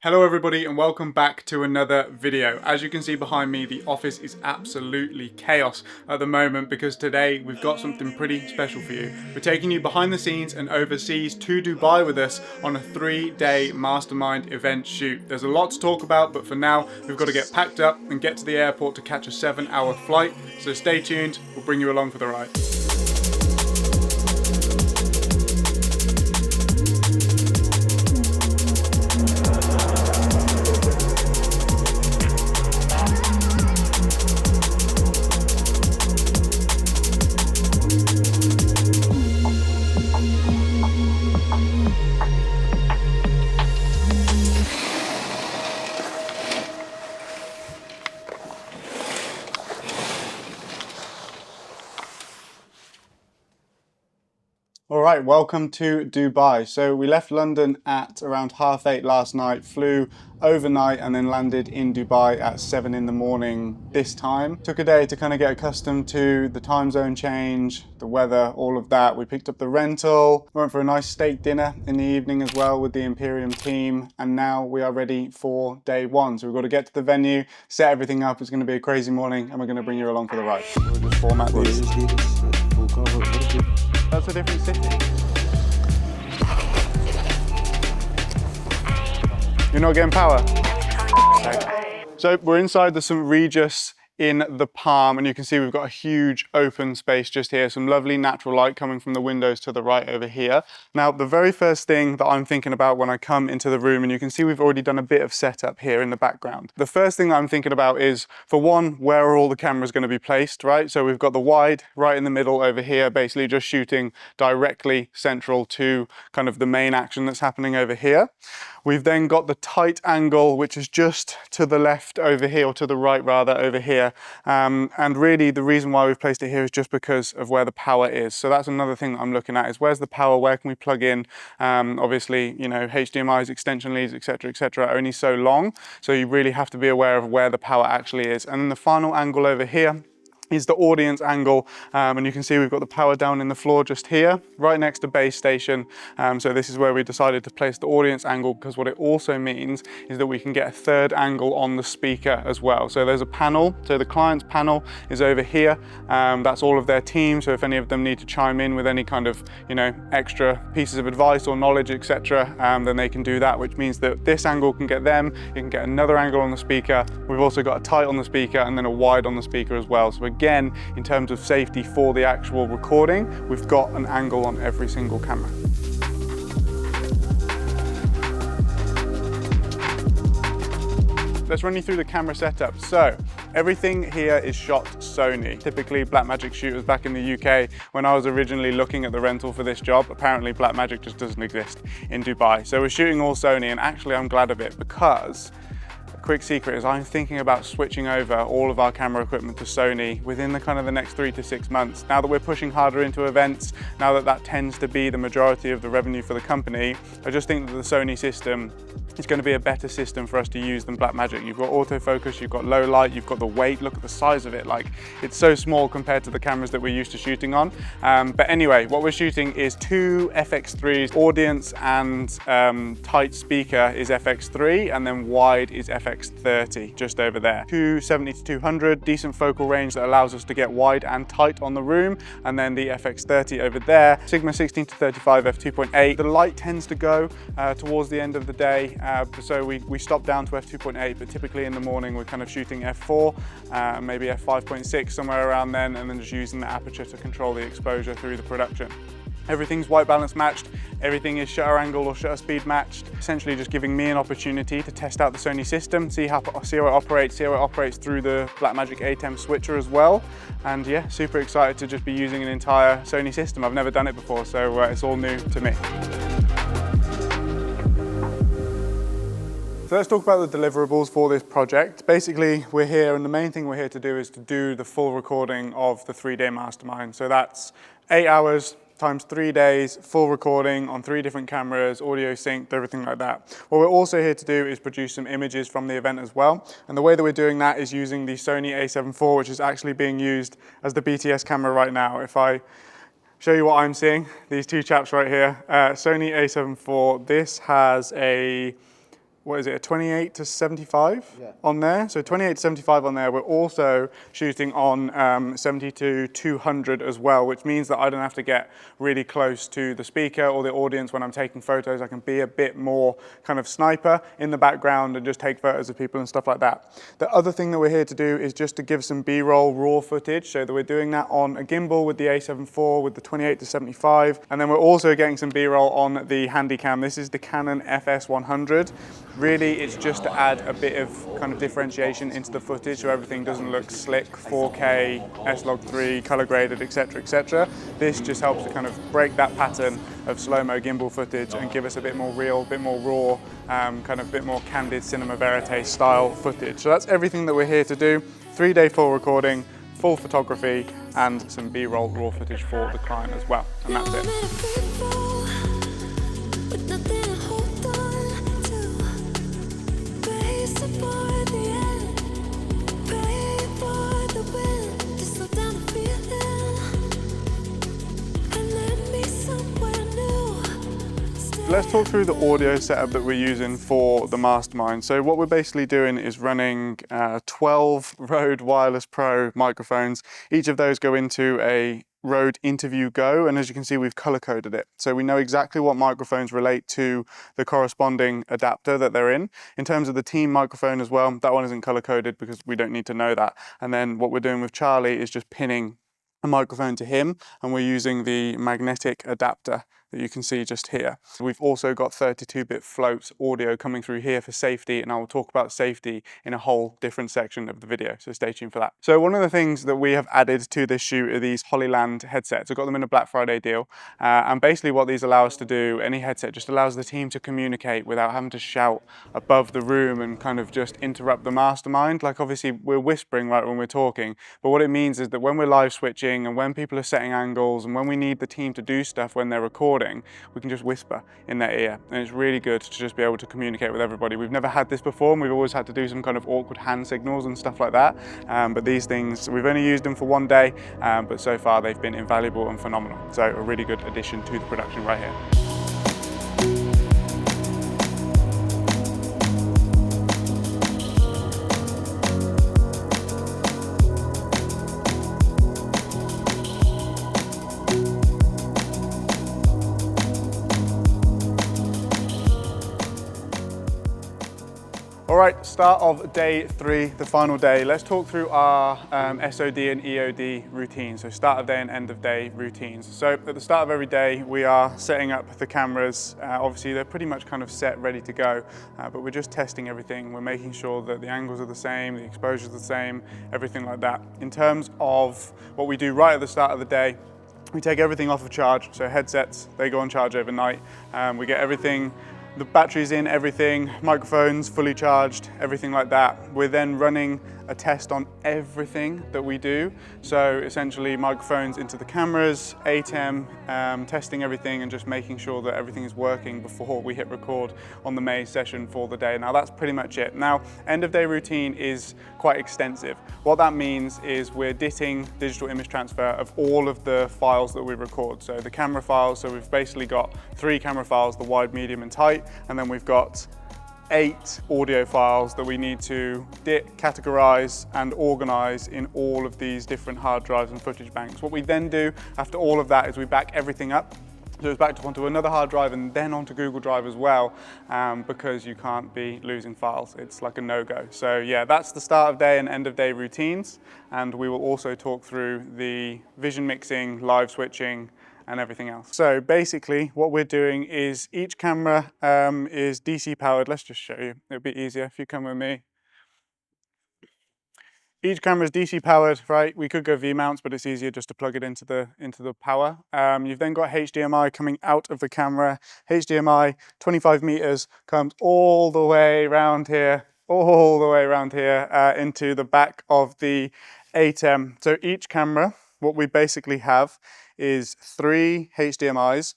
Hello everybody and welcome back to another video. As you can see behind me, the office is absolutely chaos at the moment because today we've got something pretty special for you. We're taking you behind the scenes and overseas to Dubai with us on a 3-day mastermind event shoot. There's a lot to talk about, but for now we've got to get packed up and get to the airport to catch a 7-hour flight. So stay tuned, we'll bring you along for the ride. All right, welcome to Dubai. So we left London at around 8:30 last night, flew overnight and then landed in Dubai at 7 in the morning this time. Took a day to kind of get accustomed to the time zone change, the weather, all of that. We picked up the rental, went for a nice steak dinner in the evening as well with the Imperium team, and now we are ready for day one. So we've got to get to the venue, set everything up. It's going to be a crazy morning and we're going to bring you along for the ride. So we'll just format these. That's a different city. You're not getting power? Okay. So we're inside the St. Regis in the Palm, and you can see we've got a huge open space just here, some lovely natural light coming from the windows to the right over here. Now, the very first thing that I'm thinking about when I come into the room, and you can see we've already done a bit of setup here in the background. The first thing that I'm thinking about is, for one, where are all the cameras going to be placed, right? So we've got the wide right in the middle over here, basically just shooting directly central to kind of the main action that's happening over here. We've then got the tight angle, which is just to the left over here, or to the right rather, over here. And really the reason why we've placed it here is just because of where the power is. So that's another thing that I'm looking at, is where's the power, where can we plug in? Obviously, you know, HDMIs, extension leads, etc., are only so long. So you really have to be aware of where the power actually is. And then the final angle over here is the audience angle, and you can see we've got the power down in the floor just here, right next to base station. So this is where we decided to place the audience angle, because what it also means is that we can get a third angle on the speaker as well. So there's a panel, so the client's panel is over here. That's all of their team, so if any of them need to chime in with any kind of, you know, extra pieces of advice or knowledge, etc., then they can do that, which means that this angle can get them, you can get another angle on the speaker. We've also got a tight on the speaker and then a wide on the speaker as well. So again, in terms of safety for the actual recording, we've got an angle on every single camera. Let's run you through the camera setup. So everything here is shot Sony. Typically Blackmagic shooters back in the UK, when I was originally looking at the rental for this job, apparently Blackmagic just doesn't exist in Dubai. So we're shooting all Sony, and actually I'm glad of it, because quick secret is I'm thinking about switching over all of our camera equipment to Sony within the kind of the next 3 to 6 months. Now that we're pushing harder into events, now that that tends to be the majority of the revenue for the company, I just think that the Sony system is going to be a better system for us to use than Blackmagic. You've got autofocus, you've got low light, you've got the weight. Look at the size of it, like it's so small compared to the cameras that we're used to shooting on. But anyway, what we're shooting is 2 FX3s, audience and tight speaker is FX3, and then wide is FX30, just over there. 270 to 200, decent focal range that allows us to get wide and tight on the room, and then the FX30 over there. Sigma 16 to 35 f2.8. The light tends to go towards the end of the day, so we stop down to f2.8, but typically in the morning we're kind of shooting f4, maybe f5.6, somewhere around then, and then just using the aperture to control the exposure through the production. Everything's white balance matched, everything is shutter angle or shutter speed matched, essentially just giving me an opportunity to test out the Sony system, see how it operates through the Blackmagic A10 switcher as well. And yeah, super excited to just be using an entire Sony system. I've never done it before, so it's all new to me. So let's talk about the deliverables for this project. Basically, we're here, and the main thing we're here to do is to do the full recording of the 3-day mastermind. So that's 8 hours, times 3 days, full recording on 3 different cameras, audio synced, everything like that. What we're also here to do is produce some images from the event as well. And the way that we're doing that is using the Sony a7 IV, which is actually being used as the BTS camera right now. If I show you what I'm seeing, these two chaps right here, Sony a7 IV, this has a what is it, a 28 to 75 Yeah. on there. So 28 to 75 on there. We're also shooting on 70 to 200 as well, which means that I don't have to get really close to the speaker or the audience when I'm taking photos. I can be a bit more kind of sniper in the background and just take photos of people and stuff like that. The other thing that we're here to do is just to give some B-roll raw footage, so that we're doing that on a gimbal with the A7 IV with the 28 to 75, and then we're also getting some B-roll on the Handycam. This is the Canon FS100. Really, it's just to add a bit of kind of differentiation into the footage so everything doesn't look slick, 4K, S-Log3, color graded, etc., etc. This just helps to kind of break that pattern of slow-mo gimbal footage and give us a bit more real, a bit more raw, kind of a bit more candid cinema verite style footage. So that's everything that we're here to do. 3-day full recording, full photography, and some B-roll raw footage for the client as well. And that's it. Let's talk through the audio setup that we're using for the Mastermind. So what we're basically doing is running 12 Rode Wireless Pro microphones. Each of those go into a Rode Interview Go, and as you can see, we've color coded it. So we know exactly what microphones relate to the corresponding adapter that they're in. In terms of the team microphone as well, that one isn't color coded because we don't need to know that. And then what we're doing with Charlie is just pinning a microphone to him, and we're using the magnetic adapter that you can see just here. We've also got 32-bit float audio coming through here for safety, and I will talk about safety in a whole different section of the video, so stay tuned for that. So one of the things that we have added to this shoot are these Hollyland headsets. I got them in a Black Friday deal, and basically what these allow us to do, any headset just allows the team to communicate without having to shout above the room and kind of just interrupt the mastermind. Like obviously we're whispering right when we're talking, but what it means is that when we're live switching and when people are setting angles and when we need the team to do stuff when they're recording, we can just whisper in their ear, and it's really good to just be able to communicate with everybody. We've never had this before, and we've always had to do some kind of awkward hand signals and stuff like that, but these things, we've only used them for one day, but so far they've been invaluable and phenomenal. So a really good addition to the production right here. All right, start of day 3, the final day. Let's talk through our SOD and EOD routines. So start of day and end of day routines. So at the start of every day, we are setting up the cameras. Obviously, they're pretty much kind of set, ready to go, but we're just testing everything. We're making sure that the angles are the same, the exposure is the same, everything like that. In terms of what we do right at the start of the day, we take everything off of charge. So headsets, they go on charge overnight. We get everything, the batteries in, everything, microphones fully charged, everything like that. We're then running a test on everything that we do. So essentially microphones into the cameras, ATEM, testing everything and just making sure that everything is working before we hit record on the main session for the day. Now that's pretty much it. Now, end of day routine is quite extensive. What that means is we're ditting digital image transfer of all of the files that we record. So the camera files, so we've basically got 3 camera files, the wide, medium and tight, and then we've got 8 audio files that we need to categorize and organize in all of these different hard drives and footage banks. What we then do after all of that is we back everything up. So it's backed up onto another hard drive and then onto Google Drive as well, because you can't be losing files. It's like a no-go. So yeah, that's the start of day and end of day routines. And we will also talk through the vision mixing, live switching, and everything else. So basically what we're doing is each camera is DC powered. Let's just show you, it'll be easier if you come with me. Each camera is DC powered, right? We could go V mounts, but it's easier just to plug it into the power. You've then got HDMI coming out of the camera. HDMI, 25 meters, comes all the way around here, into the back of the ATEM. So each camera, what we basically have is 3 HDMIs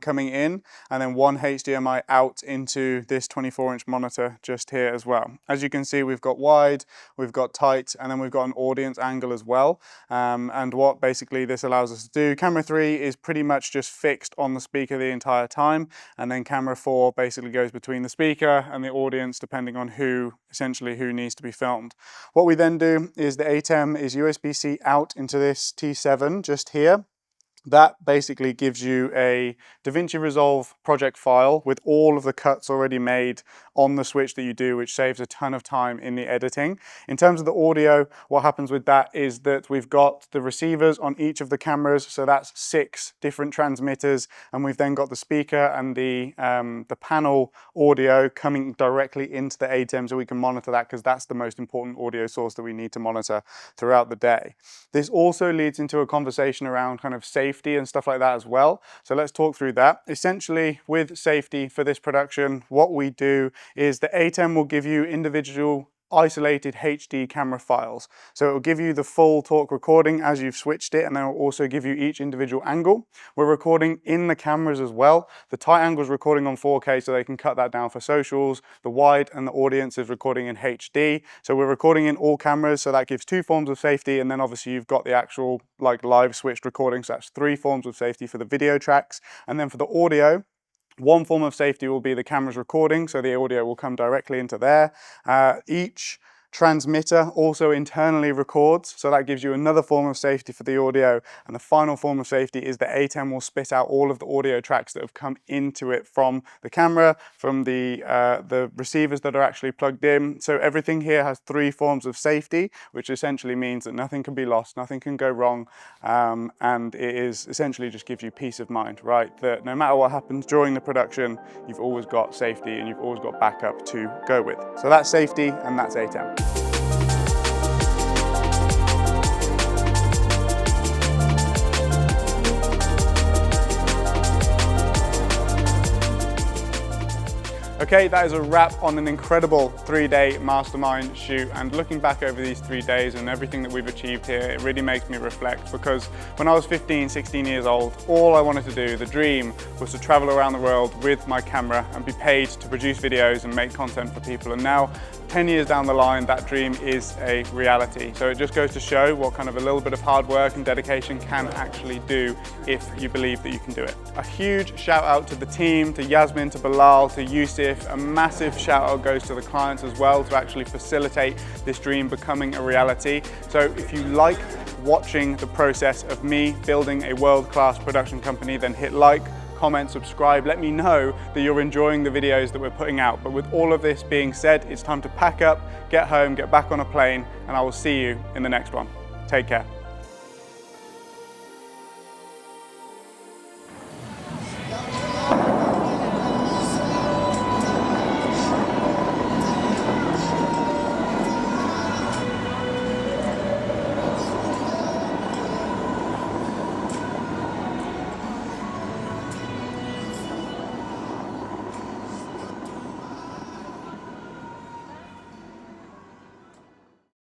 coming in, and then 1 HDMI out into this 24-inch monitor just here as well. As you can see, we've got wide, we've got tight, and then we've got an audience angle as well. And what basically this allows us to do, camera 3 is pretty much just fixed on the speaker the entire time, and then camera 4 basically goes between the speaker and the audience depending on essentially who needs to be filmed. What we then do is the ATEM is USB-C out into this T7 just here. That basically gives you a DaVinci Resolve project file with all of the cuts already made on the switch that you do, which saves a ton of time in the editing. In terms of the audio, what happens with that is that we've got the receivers on each of the cameras, so that's 6 different transmitters, and we've then got the speaker and the panel audio coming directly into the ATEM, so we can monitor that because that's the most important audio source that we need to monitor throughout the day. This also leads into a conversation around kind of safety and stuff like that as well. So let's talk through that. Essentially, with safety for this production, what we do is the ATEM will give you individual isolated HD camera files. So it will give you the full talk recording as you've switched it, and then it will also give you each individual angle. We're recording in the cameras as well. The tight angle is recording on 4K, so they can cut that down for socials. The wide and the audience is recording in HD. So we're recording in all cameras, so that gives 2 forms of safety, and then obviously you've got the actual like live switched recording, so that's 3 forms of safety for the video tracks. And then for the audio, 1 form of safety will be the camera's recording, so the audio will come directly into there. Each transmitter also internally records, so that gives you another form of safety for the audio. And the final form of safety is the ATEM will spit out all of the audio tracks that have come into it from the camera, from the receivers that are actually plugged in. So everything here has 3 forms of safety, which essentially means that nothing can be lost, nothing can go wrong, and it is essentially just gives you peace of mind, right? That no matter what happens during the production, you've always got safety and you've always got backup to go with. So that's safety and that's ATEM. Okay, that is a wrap on an incredible 3-day mastermind shoot, and looking back over these 3 days and everything that we've achieved here, it really makes me reflect, because when I was 15, 16 years old, all I wanted to do, the dream, was to travel around the world with my camera and be paid to produce videos and make content for people. And now, 10 years down the line, that dream is a reality. So it just goes to show what kind of a little bit of hard work and dedication can actually do if you believe that you can do it. A huge shout out to the team, to Yasmin, to Bilal, to Yusuf. A massive shout out goes to the clients as well to actually facilitate this dream becoming a reality. So if you like watching the process of me building a world-class production company, then hit like, comment, subscribe. Let me know that you're enjoying the videos that we're putting out. But with all of this being said, it's time to pack up, get home, get back on a plane, and I will see you in the next one. Take care.